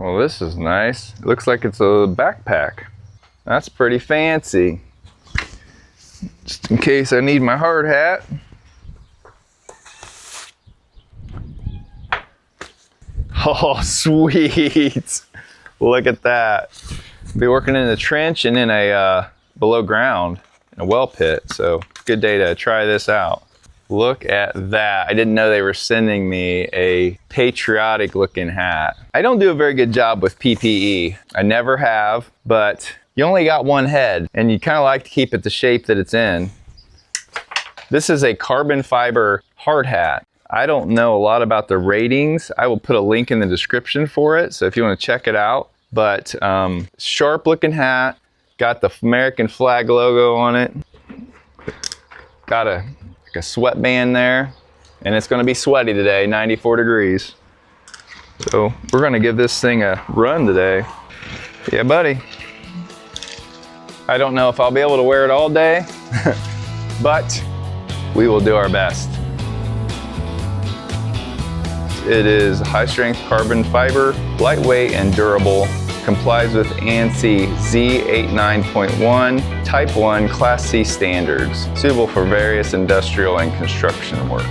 Well, this is nice. It looks like it's a backpack. That's pretty fancy. Just in case I need my hard hat. Oh, sweet. Look at that. I'll be working in the trench and in a below ground in a well pit. So good day to try this out. Look at that. I didn't know they were sending me a patriotic looking hat. I don't do a very good job with PPE. I never have, but you only got one head and you kind of like to keep it the shape that it's in. This is a carbon fiber hard hat. I don't know a lot about the ratings. I will put a link in the description for it, so if you want to check it out. But sharp looking hat, got the American flag logo on it. Got like a sweatband there, and it's gonna be sweaty today, 94 degrees. So we're gonna give this thing a run today. Yeah, buddy. I don't know if I'll be able to wear it all day, but we will do our best. It is high strength carbon fiber, lightweight and durable, complies with ANSI Z89.1 Type 1 Class C standards, suitable for various industrial and construction work.